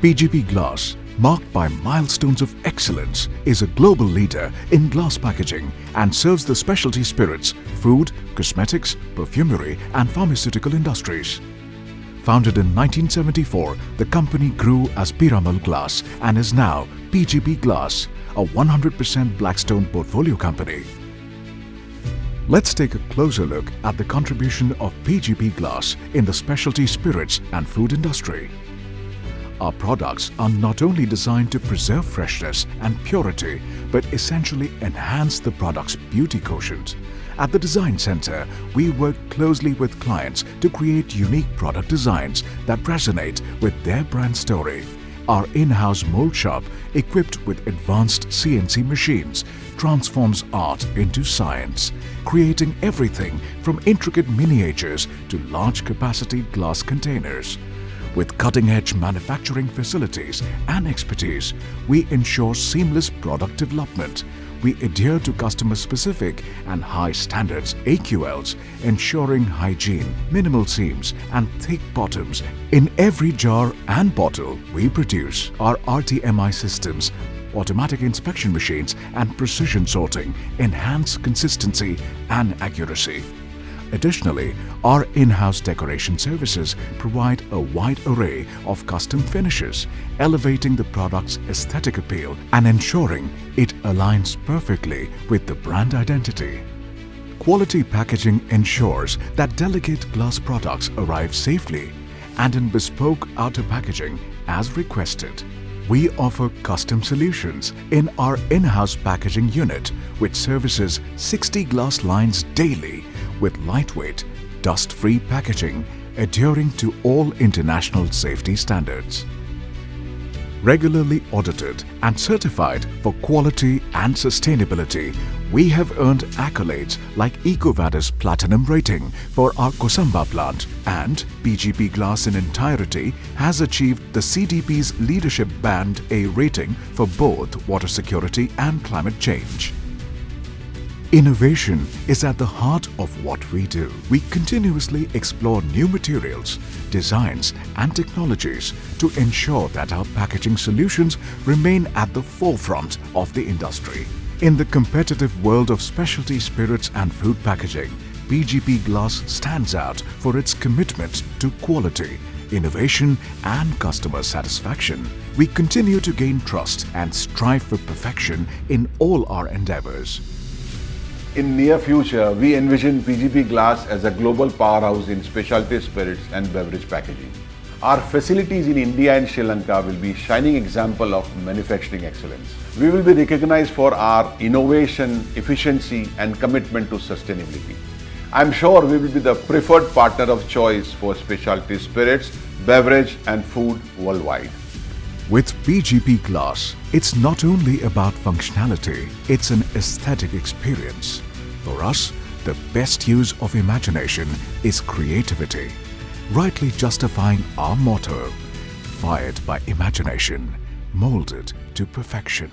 PGP Glass, marked by milestones of excellence, is a global leader in glass packaging and serves the specialty spirits, food, cosmetics, perfumery and pharmaceutical industries. Founded in 1974, the company grew as Piramal Glass and is now PGP Glass, a 100% Blackstone portfolio company. Let's take a closer look at the contribution of PGP Glass in the specialty spirits and food industry. Our products are not only designed to preserve freshness and purity, but essentially enhance the product's beauty quotient. At the Design Center, we work closely with clients to create unique product designs that resonate with their brand story. Our in-house mold shop, equipped with advanced CNC machines, transforms art into science, creating everything from intricate miniatures to large-capacity glass containers. With cutting-edge manufacturing facilities and expertise, we ensure seamless product development. We adhere to customer-specific and high standards AQLs, ensuring hygiene, minimal seams and thick bottoms in every jar and bottle we produce. Our RTMI systems, automatic inspection machines and precision sorting enhance consistency and accuracy. Additionally, our in-house decoration services provide a wide array of custom finishes, elevating the product's aesthetic appeal and ensuring it aligns perfectly with the brand identity. Quality packaging ensures that delicate glass products arrive safely and in bespoke outer packaging as requested. We offer custom solutions in our in-house packaging unit, which services 60 glass lines daily with lightweight, dust-free packaging adhering to all international safety standards. Regularly audited and certified for quality and sustainability, we have earned accolades like EcoVadis Platinum rating for our Kosamba plant, and PGP Glass in entirety has achieved the CDP's Leadership Band A rating for both water security and climate change. Innovation is at the heart of what we do. We continuously explore new materials, designs and technologies to ensure that our packaging solutions remain at the forefront of the industry. In the competitive world of specialty spirits and food packaging, PGP Glass stands out for its commitment to quality, innovation and customer satisfaction. We continue to gain trust and strive for perfection in all our endeavors. In near future, we envision PGP Glass as a global powerhouse in specialty spirits and beverage packaging. Our facilities in India and Sri Lanka will be shining example of manufacturing excellence. We will be recognized for our innovation, efficiency and commitment to sustainability. I am sure we will be the preferred partner of choice for specialty spirits, beverage and food worldwide. With PGP Glass, it's not only about functionality, it's an aesthetic experience. For us, the best use of imagination is creativity, rightly justifying our motto, fired by imagination, molded to perfection.